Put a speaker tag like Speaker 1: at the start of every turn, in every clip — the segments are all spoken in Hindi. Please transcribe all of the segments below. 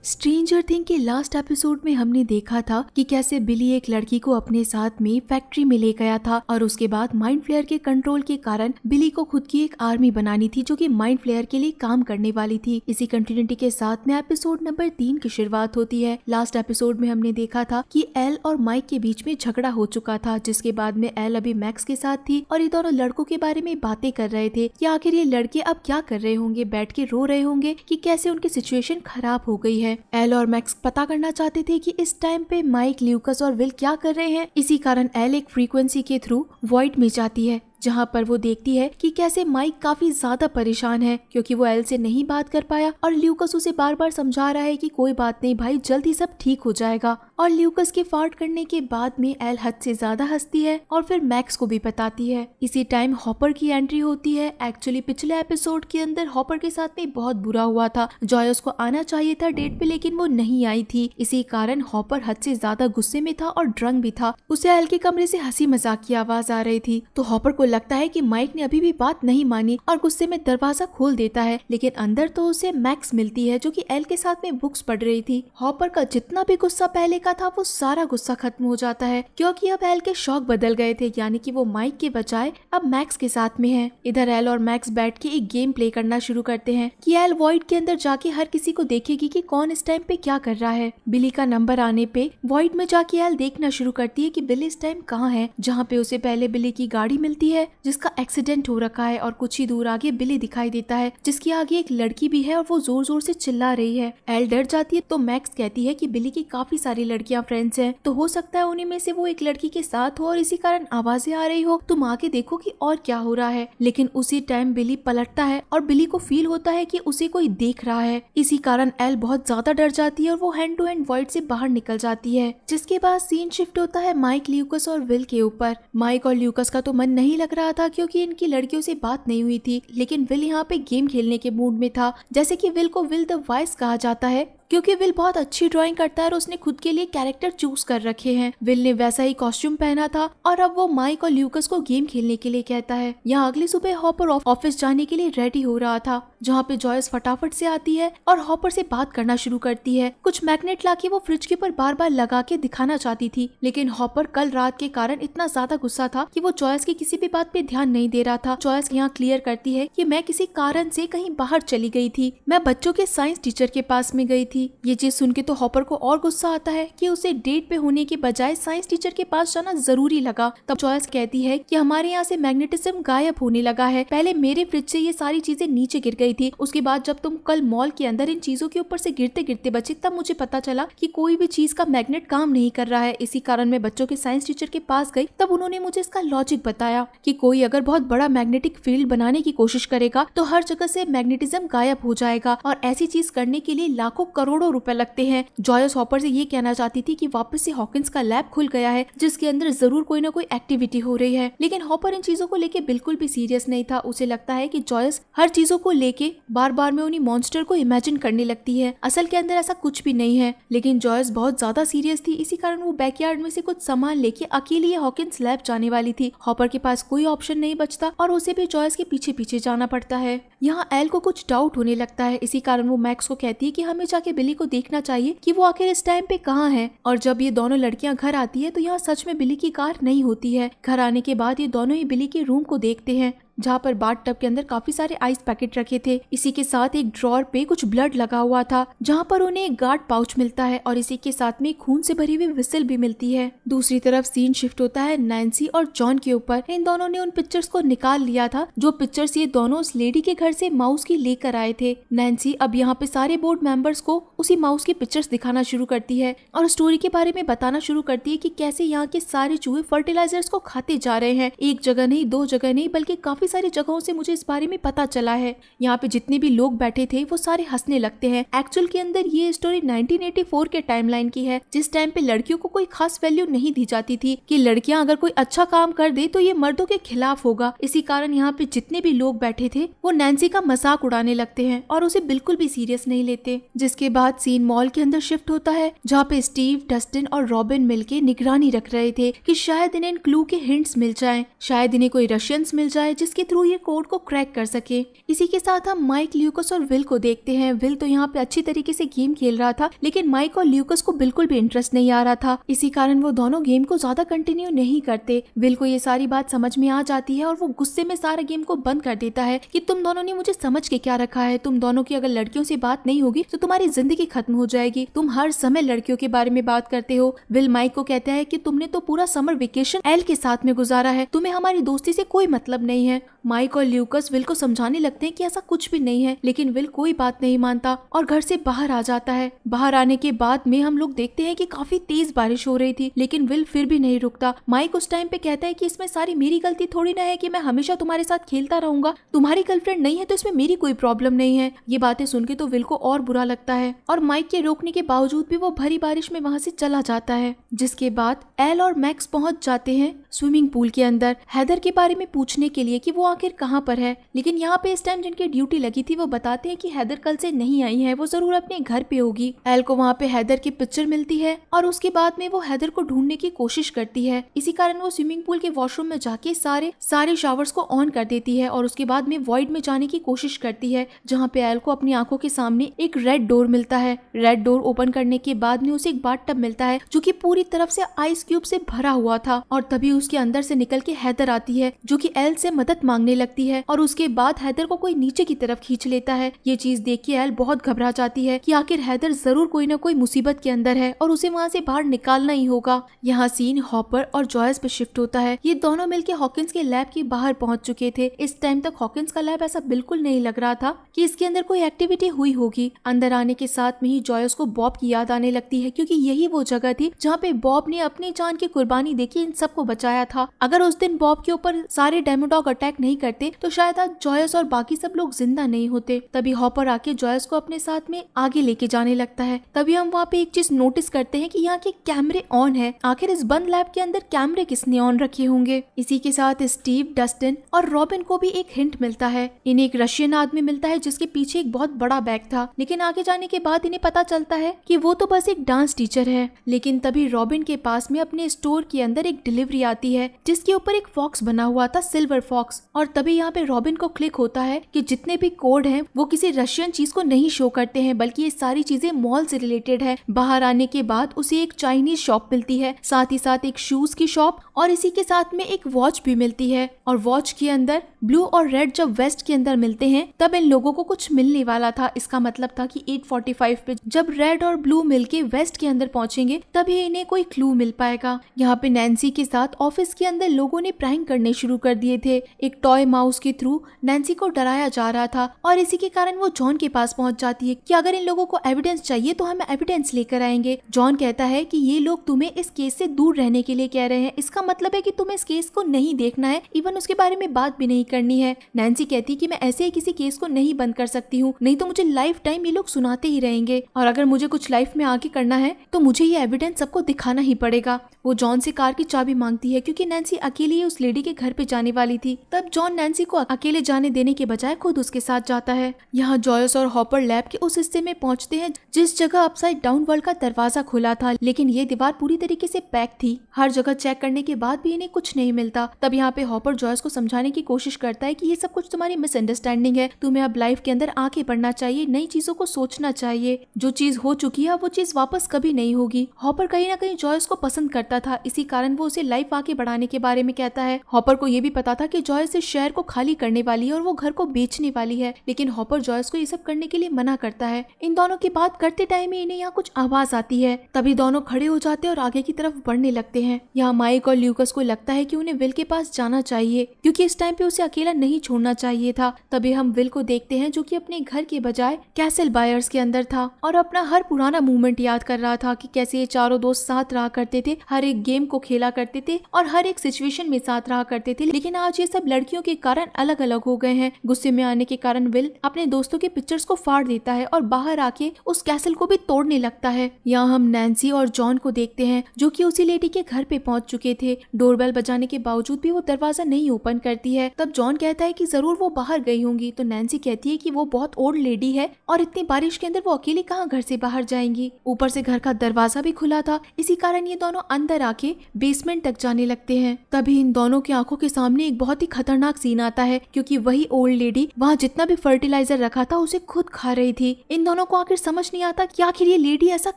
Speaker 1: स्ट्रेंजर थिंग के लास्ट एपिसोड में हमने देखा था कि कैसे बिली एक लड़की को अपने साथ में फैक्ट्री में ले गया था और उसके बाद माइंड फ्लेयर के कंट्रोल के कारण बिली को खुद की एक आर्मी बनानी थी जो कि माइंड फ्लेयर के लिए काम करने वाली थी। इसी कंटिन्यूटी के साथ में एपिसोड नंबर 3 की शुरुआत होती है। लास्ट एपिसोड में हमने देखा था कि एल और माइक के बीच में झगड़ा हो चुका था, जिसके बाद में एल अभी मैक्स के साथ थी और ये दोनों लड़कों के बारे में बातें कर रहे थे कि आखिर ये लड़के अब क्या कर रहे होंगे, बैठ के रो रहे होंगे कि कैसे उनकी सिचुएशन खराब हो गई है। एल और मैक्स पता करना चाहते थे कि इस टाइम पे माइक, ल्यूकस और विल क्या कर रहे हैं। इसी कारण एल एक फ्रीक्वेंसी के थ्रू वॉइड में जाती है जहाँ पर वो देखती है कि कैसे माइक काफी ज्यादा परेशान है क्योंकि वो एल से नहीं बात कर पाया और ल्यूकस उसे बार बार समझा रहा है कि कोई बात नहीं भाई, जल्द ही सब ठीक हो जाएगा। और ल्यूकस के फार्ट करने के बाद में एल हद से ज्यादा हंसती है और फिर मैक्स को भी बताती है। इसी टाइम हॉपर की एंट्री होती है। एक्चुअली पिछले एपिसोड के अंदर हॉपर के साथ में बहुत बुरा हुआ था। जॉयस को आना चाहिए था डेट पे, लेकिन वो नहीं आई थी। इसी कारण हॉपर हद से ज्यादा गुस्से में था और ड्रंक भी था। उसे एल के कमरे से हंसी मजाक की आवाज आ रही थी तो हॉपर को लगता है कि माइक ने अभी भी बात नहीं मानी और गुस्से में दरवाजा खोल देता है, लेकिन अंदर तो उसे मैक्स मिलती है जो कि एल के साथ में बुक्स पढ़ रही थी। हॉपर का जितना भी गुस्सा पहले का था वो सारा गुस्सा खत्म हो जाता है क्योंकि अब एल के शौक बदल गए थे, यानी कि वो माइक के बजाय अब मैक्स के साथ में है। इधर एल और मैक्स बैठ के एक गेम प्ले करना शुरू करते हैं कि एल वॉइड के अंदर जाके हर किसी को देखेगी कि कौन इस टाइम पे क्या कर रहा है। बिली का नंबर आने पे वॉइड में जाके एल देखना शुरू करती है कि बिली इस टाइम कहाँ है, जहाँ पे उसे पहले बिली की गाड़ी मिलती है जिसका एक्सीडेंट हो रखा है और कुछ ही दूर आगे बिली दिखाई देता है जिसके आगे एक लड़की भी है और वो जोर जोर से चिल्ला रही है। एल डर जाती है तो मैक्स कहती है कि बिली की काफी सारी लड़कियां फ्रेंड्स हैं, तो हो सकता है उन्हीं में से वो एक लड़की के साथ हो और इसी कारण आवाजें आ रही हो, तुम आके देखो कि और क्या हो रहा है। लेकिन उसी टाइम बिली पलटता है और बिली को फील होता है कि उसे कोई देख रहा है। इसी कारण एल बहुत ज्यादा डर जाती है और वो हैंड टू हैंड वॉइड से बाहर निकल जाती है। जिसके बाद सीन शिफ्ट होता है माइक, ल्यूकस और विल के ऊपर। माइक और ल्यूकस का तो मन नहीं लग रहा था क्योंकि इनकी लड़कियों से बात नहीं हुई थी, लेकिन विल यहाँ पे गेम खेलने के मूड में था। जैसे कि विल को विल द वाइस कहा जाता है क्योंकि विल बहुत अच्छी ड्राइंग करता है और उसने खुद के लिए कैरेक्टर चूज कर रखे हैं। विल ने वैसा ही कॉस्ट्यूम पहना था और अब वो माइक और ल्यूकस को गेम खेलने के लिए कहता है। यहाँ अगली सुबह हॉपर ऑफिस जाने के लिए रेडी हो रहा था, जहाँ पे जॉयस फटाफट से आती है और हॉपर से बात करना शुरू करती है। कुछ मैग्नेट लाके वो फ्रिज के ऊपर बार बार लगा के दिखाना चाहती थी, लेकिन हॉपर कल रात के कारण इतना ज्यादा गुस्सा था कि वो जॉयस की किसी भी बात पे ध्यान नहीं दे रहा था। जॉयस यहाँ क्लियर करती है कि मैं किसी कारण से कहीं बाहर चली गई थी, मैं बच्चों के साइंस टीचर के पास में गई थी। ये चीज सुन के तो हॉपर को और गुस्सा आता है कि उसे डेट पे होने के बजाय साइंस टीचर के पास जाना जरूरी लगा। तब जॉयस कहती है कि हमारे यहाँ से मैग्नेटिज्म गायब होने लगा है, पहले मेरे फ्रिज से ये सारी चीजें नीचे गिर गई थी, उसके बाद जब तुम कल मॉल के अंदर इन चीजों के ऊपर से गिरते गिरते बचे तब मुझे पता चला कि कोई भी चीज का मैग्नेट काम नहीं कर रहा है। इसी कारण मैं बच्चों के साइंस टीचर के पास गई, तब उन्होंने मुझे इसका लॉजिक बताया कि कोई अगर बहुत बड़ा मैग्नेटिक फील्ड बनाने की कोशिश करेगा तो हर जगह से मैग्नेटिज्म गायब हो जाएगा और ऐसी चीज करने के लिए लाखों करोड़ों रुपए लगते हैं। जॉयस हॉपर से ये कहना चाहती थी कि वापस से हॉकिंस का लैब खुल गया है जिसके अंदर जरूर कोई ना कोई एक्टिविटी हो रही है, लेकिन हॉपर इन चीजों को लेके बिल्कुल भी सीरियस नहीं था। उसे लगता है कि जॉयस हर चीजों को लेके बार बार में उन्हीं मॉन्स्टर को इमेजिन करने लगती है, असल के अंदर ऐसा कुछ भी नहीं है। लेकिन जॉयस बहुत ज्यादा सीरियस थी, इसी कारण वो बैकयार्ड में से कुछ सामान लेके अकेली हॉकिंस लैब जाने वाली थी। हॉपर के पास कोई ऑप्शन नहीं बचता और उसे भी जॉयस के पीछे पीछे जाना पड़ता है। यहाँ एल को कुछ डाउट होने लगता है, इसी कारण वो मैक्स को कहती है कि हमें जाके बिली को देखना चाहिए कि वो आखिर इस टाइम पे कहाँ है। और जब ये दोनों लड़कियां घर आती है तो यहाँ सच में बिली की कार नहीं होती है। घर आने के बाद ये दोनों ही बिली के रूम को देखते हैं जहाँ पर बाथ टब के अंदर काफी सारे आइस पैकेट रखे थे। इसी के साथ एक ड्रॉर पे कुछ ब्लड लगा हुआ था जहाँ पर उन्हें एक गार्ड पाउच मिलता है और इसी के साथ में खून से भरी हुई विसल भी मिलती है। दूसरी तरफ सीन शिफ्ट होता है नैन्सी और जॉन के ऊपर। इन दोनों ने उन पिक्चर्स को निकाल लिया था जो पिक्चर्स ये दोनों उस लेडी के घर से माउस की लेकर आए थे। नैन्सी अब यहाँ पे सारे बोर्ड मेंबर्स को उसी माउस की पिक्चर्स दिखाना शुरू करती है और स्टोरी के बारे में बताना शुरू करती है कि कैसे यहाँ के सारे चूहे फर्टिलाइजर्स को खाते जा रहे हैं। एक जगह नहीं, दो जगह नहीं, बल्कि काफी सारी जगहों से मुझे इस बारे में पता चला है। यहाँ पे जितने भी लोग बैठे थे वो सारे हंसने लगते हैं। एक्चुअल के अंदर ये स्टोरी 1984 के टाइमलाइन की है, जिस टाइम पे लड़कियों को कोई खास वैल्यू नहीं दी जाती थी कि लड़कियां अगर कोई अच्छा काम कर दे तो ये मर्दों के खिलाफ होगा। इसी कारण यहाँ पे जितने भी लोग बैठे थे वो नैन्सी का मजाक उड़ाने लगते हैं और उसे बिल्कुल भी सीरियस नहीं लेते। जिसके बाद सीन मॉल के अंदर शिफ्ट होता है जहाँ पे स्टीव, डस्टिन और रॉबिन मिलके निगरानी रख रहे थे कि शायद इन्हें क्लू के हिंट्स मिल जाएं, शायद इन्हें कोई रशियंस मिल जाए जिसकी जिसके थ्रू ये कोड को क्रैक कर सके। इसी के साथ हम माइक, ल्यूकस और विल को देखते हैं। विल तो यहाँ पे अच्छी तरीके से गेम खेल रहा था, लेकिन माइक और ल्यूकस को बिल्कुल भी इंटरेस्ट नहीं आ रहा था। इसी कारण वो दोनों गेम को ज्यादा कंटिन्यू नहीं करते। विल को ये सारी बात समझ में आ जाती है और वो गुस्से में सारा गेम को बंद कर देता है कि तुम दोनों ने मुझे समझ के क्या रखा है। तुम दोनों की अगर लड़कियों से बात नहीं होगी तो तुम्हारी जिंदगी खत्म हो जाएगी। तुम हर समय लड़कियों के बारे में बात करते हो। विल माइक को कहता है कि तुमने तो पूरा समर वेकेशन एल के साथ में गुजारा है, तुम्हें हमारी दोस्ती से कोई मतलब नहीं है। माइक और ल्यूकस विल को समझाने लगते हैं कि ऐसा कुछ भी नहीं है, लेकिन विल कोई बात नहीं मानता और घर से बाहर आ जाता है। बाहर आने के बाद में हम लोग देखते हैं कि काफी तेज बारिश हो रही थी, लेकिन विल फिर भी नहीं रुकता। माइक उस टाइम पे कहता है कि इसमें सारी मेरी गलती थोड़ी ना है कि मैं हमेशा तुम्हारे साथ खेलता रहूंगा। तुम्हारी गर्लफ्रेंड नहीं है तो इसमें मेरी कोई प्रॉब्लम नहीं है। ये बातें सुन के तो विल को और बुरा लगता है और माइक के रोकने के बावजूद भी वो भरी बारिश में वहाँ से चला जाता है। जिसके बाद एल और मैक्स पहुंच जाते हैं स्विमिंग पूल के अंदर हैदर के बारे में पूछने के लिए कि वो आखिर कहाँ पर है। लेकिन यहाँ पे इस टाइम जिनकी ड्यूटी लगी थी वो बताते हैं कि हैदर कल से नहीं आई है, वो जरूर अपने घर पे होगी। एल को वहाँ पे हैदर की पिक्चर मिलती है और उसके बाद में वो हैदर को ढूंढने की कोशिश करती है। इसी कारण वो स्विमिंग पूल के वॉशरूम में जाके सारे शावर्स को ऑन कर देती है और उसके बाद में वॉइड में जाने की कोशिश करती है, जहाँ पे एल को अपनी आंखों के सामने एक रेड डोर मिलता है। रेड डोर ओपन करने के बाद में उसे एक बाथटब मिलता है जो कि पूरी तरफ से आइस क्यूब से भरा हुआ था और तभी उसके अंदर से निकल के हैदर आती है जो कि एल से मदद मांगने लगती है और उसके बाद हैदर को कोई नीचे की तरफ खींच लेता है। ये चीज देख के एल बहुत घबरा जाती है कि आखिर हैदर जरूर कोई ना कोई मुसीबत के अंदर है और उसे वहाँ से बाहर निकालना ही होगा। यहाँ सीन हॉपर और जॉयस पे शिफ्ट होता है। ये दोनों मिलके हॉकिंस के लैब के बाहर पहुंच चुके थे। इस टाइम तक हॉकिंस का लैब ऐसा बिल्कुल नहीं लग रहा था कि इसके अंदर कोई एक्टिविटी हुई होगी। अंदर आने के साथ में ही जॉयस को बॉब की याद आने लगती है, क्योंकि यही वो जगह थी जहाँ पे बॉब ने अपनी जान की कुर्बानी देके इन सबको बचाया था। अगर उस दिन बॉब के ऊपर सारे डेमोडॉग अटैक नहीं करते तो शायद आज जॉयस और बाकी सब लोग जिंदा नहीं होते। तभी हॉपर आके जॉयस को अपने साथ में आगे लेके जाने लगता है। तभी हम वहाँ पे एक चीज नोटिस करते हैं कि यहाँ के कैमरे ऑन है। आखिर इस बंद लैब के अंदर कैमरे किसने ऑन रखे होंगे। इसी के साथ स्टीव, डस्टिन और रॉबिन को भी एक हिंट मिलता है। इन्हें एक रशियन आदमी मिलता है जिसके पीछे एक बहुत बड़ा बैग था, लेकिन आगे जाने के बाद इन्हें पता चलता है कि वो तो बस एक डांस टीचर है। लेकिन तभी रॉबिन के पास में अपने स्टोर के अंदर एक डिलीवरी आती है जिसके ऊपर एक फॉक्स बना हुआ था, सिल्वर फॉक्स। और तभी यहाँ पे रॉबिन को क्लिक होता है कि जितने भी कोड हैं वो किसी रशियन चीज को नहीं शो करते हैं, बल्कि ये सारी चीजें मॉल से रिलेटेड है। बाहर आने के बाद उसे एक चाइनीज शॉप मिलती है, साथ ही साथ एक शूज की शॉप और इसी के साथ में एक वॉच भी मिलती है। और वॉच के अंदर ब्लू और रेड जब वेस्ट के अंदर मिलते हैं तब इन लोगों को कुछ मिलने वाला था। इसका मतलब था कि 8:45 पे जब रेड और ब्लू मिलके वेस्ट के अंदर पहुंचेंगे तभी इन्हें कोई क्लू मिल पाएगा। यहाँ पे नैन्सी के साथ ऑफिस के अंदर लोगों ने प्रैंक करने शुरू कर दिए थे। एक टॉय माउस के थ्रू नैन्सी को डराया जा रहा था और इसी के कारण वो जॉन के पास पहुंच जाती है कि अगर इन लोगों को एविडेंस चाहिए तो हम एविडेंस लेकर आएंगे। जॉन कहता है कि ये लोग तुम्हें इस केस से दूर रहने के लिए कह रहे हैं, इसका मतलब है कि तुम्हें इस केस को नहीं देखना है, इवन उसके बारे में बात भी नहीं करनी है। नैन्सी कहती है कि मैं ऐसे ही किसी केस को नहीं बंद कर सकती हूँ, नहीं तो मुझे लाइफ टाइम ये लोग सुनाते ही रहेंगे और अगर मुझे कुछ लाइफ में आगे करना है तो मुझे ये एविडेंस सबको दिखाना ही पड़ेगा। वो जॉन से कार की चाबी मांगती है क्योंकि नैन्सी अकेली उस लेडी के घर पे जाने वाली थी। तब जॉन नैन्सी को अकेले जाने देने के बजाय खुद उसके साथ जाता है। यहाँ जॉयस और हॉपर लैब के उस हिस्से में पहुंचते हैं जिस जगह अपसाइड डाउन वर्ल्ड का दरवाजा खुला था, लेकिन ये दीवार पूरी तरीके से पैक थी। हर जगह चेक करने के बाद भी इन्हें कुछ नहीं मिलता। तब यहाँ पे हॉपर जॉयस को समझाने की कोशिश करता है कि ये सब कुछ तुम्हारी मिसअंडरस्टैंडिंग है, तुम्हें अब लाइफ के अंदर आगे बढ़ना चाहिए, नई चीजों को सोचना चाहिए, जो चीज हो चुकी है वो चीज वापस कभी नहीं होगी। हॉपर कहीं ना कहीं जॉयस को पसंद करता था, इसी कारण वो उसे लाइफ आगे बढ़ाने के बारे में कहता है। हॉपर को ये भी पता था कि जॉयस इस शहर को खाली करने वाली है और वो घर को बेचने वाली है, लेकिन हॉपर जॉयस को ये सब करने के लिए मना करता है। इन दोनों की बात करते टाइम ही इन्हें यहाँ कुछ आवाज आती है। तभी दोनों खड़े हो जाते हैं और आगे की तरफ बढ़ने लगते हैं। यहाँ माइक और ल्यूकस को लगता है कि उन्हें विल के पास जाना चाहिए क्योंकि इस टाइम पे उसे अकेला नहीं छोड़ना चाहिए था। तभी हम विल को देखते हैं जो कि अपने घर के बजाय कैसल बायर्स के अंदर था और अपना हर पुराना मूवमेंट याद कर रहा था कि कैसे ये चारों दोस्त साथ रहा करते थे, हर एक गेम को खेला करते थे और हर एक सिचुएशन में साथ रहा करते थे, लेकिन आज ये सब लड़कियों के कारण अलग अलग हो गए हैं। गुस्से में आने के कारण विल अपने दोस्तों के पिक्चर्स को फाड़ देता है और बाहर आके उस कैसल को भी तोड़ने लगता है। यहाँ हम नैन्सी और जॉन को देखते हैं जो कि उसी लेडी के घर पे पहुंच चुके थे। डोरबेल बजाने के बावजूद भी वो दरवाजा नहीं ओपन करती है। तब जॉन कहता है कि जरूर वो बाहर गई होंगी, तो नैन्सी कहती है कि वो बहुत ओल्ड लेडी है और इतनी बारिश के अंदर वो अकेली कहाँ घर से बाहर जाएंगी। ऊपर से घर का दरवाजा भी खुला था, इसी कारण ये दोनों अंदर आके बेसमेंट तक जाने लगते हैं। तभी इन दोनों की आंखों के सामने एक बहुत ही खतरनाक सीन आता है क्योंकि वही ओल्ड लेडी वहाँ जितना भी फर्टिलाइजर रखा था उसे खुद खा रही थी। इन दोनों को आखिर समझ नहीं आता कि आखिर ये लेडी ऐसा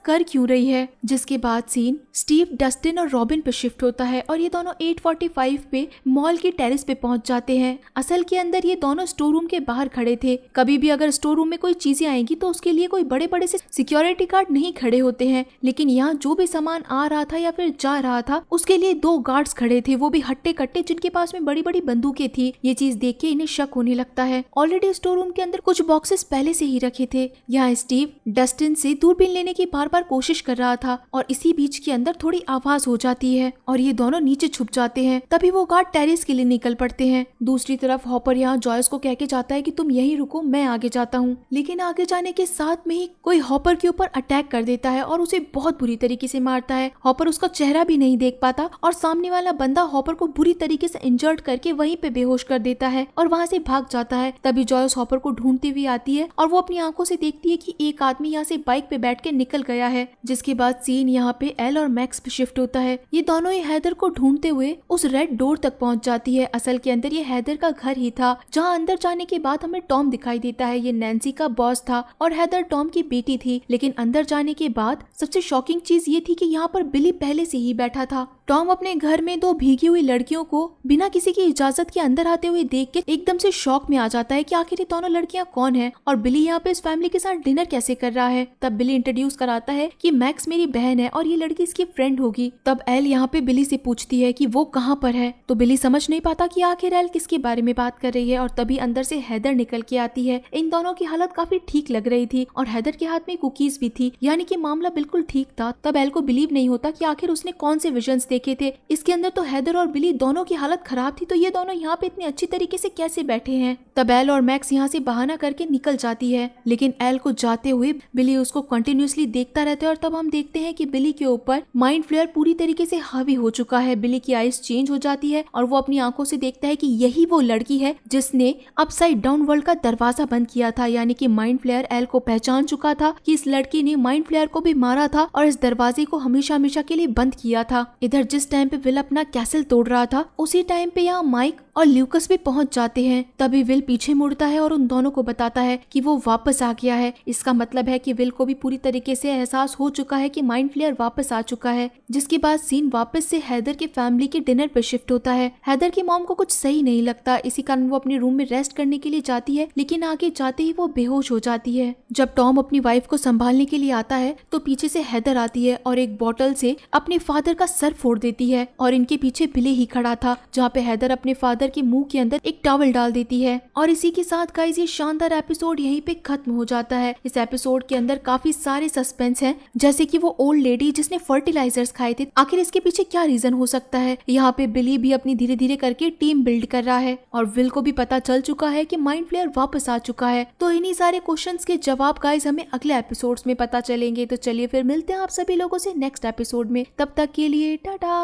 Speaker 1: कर क्यों रही है। जिसके बाद सीन स्टीव, डस्टिन और रॉबिन पे शिफ्ट होता है और ये दोनों 8:45 पे मॉल की टेरेस पे पहुंच जाते हैं। असल के अंदर ये दोनों स्टोर रूम के बाहर खड़े थे। कभी भी अगर स्टोर रूम में कोई चीजें आएंगी तो उसके लिए कोई बड़े बड़े से सिक्योरिटी गार्ड नहीं खड़े होते हैं, लेकिन यहाँ जो भी सामान आ रहा था या फिर जा रहा था उसके लिए 2 गार्ड्स खड़े थे, वो भी हट्टे कट्टे, जिनके पास में बड़ी बड़ी बंदूकें थी। ये चीज देख के इन्हें शक होने लगता है। ऑलरेडी स्टोर रूम के अंदर कुछ बॉक्सेस पहले से ही रखे थे। यहाँ स्टीव डस्टिन से दूरबीन लेने की बार बार कोशिश कर रहा था और इसी बीच के अंदर थोड़ी आवाज हो जाती है और ये दोनों नीचे छुप जाते हैं। तभी वो गार्ड टेरेस के लिए निकल पड़ते हैं। दूसरी तरफ हॉपर यहाँ जॉयस को कह के जाता है कि तुम यहीं रुको, मैं आगे जाता हूँ। लेकिन आगे जाने के साथ में ही कोई हॉपर के ऊपर अटैक कर देता है और उसे बहुत बुरी तरीके से मारता है। हॉपर उसका चेहरा भी नहीं देख पाता और सामने वाला बंदा हॉपर को बुरी तरीके से इंजर्ड करके वहीं पे बेहोश कर देता है और वहाँ से भाग जाता है। तभी जॉयस हॉपर को ढूंढती हुई आती है और वो अपनी आंखों से देखती है कि एक आदमी यहाँ से बाइक पे बैठ के निकल गया है। जिसके बाद सीन यहाँ पे एल और मैक्स पे शिफ्ट होता है। ये दोनों ही हैदर को ढूंढते हुए उस रेड डोर तक पहुंच जाती है। असल के अंदर ये हैदर का घर ही था। जहाँ अंदर जाने के बाद हमें टॉम दिखाई देता है। ये नैन्सी का बॉस था और हैदर टॉम की बेटी थी। लेकिन अंदर जाने के बाद सबसे शॉकिंग चीज ये थी कि यहाँ पर बिली पहले से ही बैठा था। टॉम अपने घर में 2 भीगी हुई लड़कियों को बिना किसी की इजाजत के अंदर आते हुए देख के एकदम से शॉक में आ जाता है कि आखिर ये दोनों लड़कियां कौन हैं और बिली यहाँ पे इस फैमिली के साथ डिनर कैसे कर रहा है। तब बिली इंट्रोड्यूस कराता है कि मैक्स मेरी बहन है और ये लड़की इसकी फ्रेंड होगी। तब एल यहाँ पे बिली से पूछती है कि वो कहाँ पर है, तो बिली समझ नहीं पाता कि आखिर एल किसके बारे में बात कर रही है। और तभी अंदर से हैदर निकल के आती है। इन दोनों की हालत काफी ठीक लग रही थी और हैदर के हाथ में कुकीज भी थी, यानी कि मामला बिल्कुल ठीक था। तब एल को बिलीव नहीं होता कि आखिर उसने कौन से विजन्स देखे थे। इसके अंदर तो हैदर और बिली दोनों की हालत खराब थी, तो ये दोनों यहाँ पे इतने अच्छी तरीके से कैसे बैठे हैं। तब एल और मैक्स यहाँ से बहाना करके निकल जाती है, लेकिन एल को जाते हुए बिली उसको कंटिन्यूअसली देखता रहता है। और तब हम देखते हैं कि बिली के ऊपर माइंड फ्लेयर पूरी तरीके से हावी हो चुका है। बिली की आइज चेंज हो जाती है और वो अपनी आंखों से देखता है कि यही वो लड़की है जिसने अपसाइड डाउन वर्ल्ड का दरवाजा बंद किया था। यानी कि माइंड फ्लेयर एल को पहचान चुका था कि इस लड़की ने माइंड फ्लेयर को भी मारा था और इस दरवाजे को हमेशा हमेशा के लिए बंद किया था। इधर जिस टाइम पे विल अपना कैसल तोड़ रहा था उसी टाइम पे यहाँ माइक और ल्यूकस भी पहुंच जाते हैं। तभी विल पीछे मुड़ता है और उन दोनों को बताता है कि वो वापस आ गया है। इसका मतलब है कि विल को भी पूरी तरीके से एहसास हो चुका है कि माइंड फ्लेयर वापस आ चुका है। जिसके बाद सीन वापस से हैदर के फैमिली के डिनर पे शिफ्ट होता है। हैदर की मॉम को कुछ सही नहीं लगता, इसी कारण वो अपने रूम में रेस्ट करने के लिए जाती है, लेकिन आगे जाते ही वो बेहोश हो जाती है। जब टॉम अपनी वाइफ को संभालने के लिए आता है तो पीछे से हैदर आती है और एक बॉटल से अपने फादर का सर फोड़ देती है और इनके पीछे बिली ही खड़ा था, जहाँ पे हैदर अपने फादर के मुंह के अंदर एक टॉवल डाल देती है। और इसी के साथ गाइस ये शानदार एपिसोड यहीं पे खत्म हो जाता है। इस एपिसोड के अंदर काफी सारे सस्पेंस हैं, जैसे कि वो ओल्ड लेडी जिसने फर्टिलाइजर्स खाए थे, आखिर इसके पीछे क्या रीजन हो सकता है। यहाँ पे बिली भी अपनी धीरे धीरे करके टीम बिल्ड कर रहा है और विल को भी पता चल चुका है कि माइंड फ्लेयर वापस आ चुका है। तो इन्हीं सारे क्वेश्चंस के जवाब गाइस हमें अगले एपिसोड्स में पता चलेंगे। तो चलिए फिर मिलते हैं आप सभी लोगों से नेक्स्ट एपिसोड में। तब तक के लिए टाटा।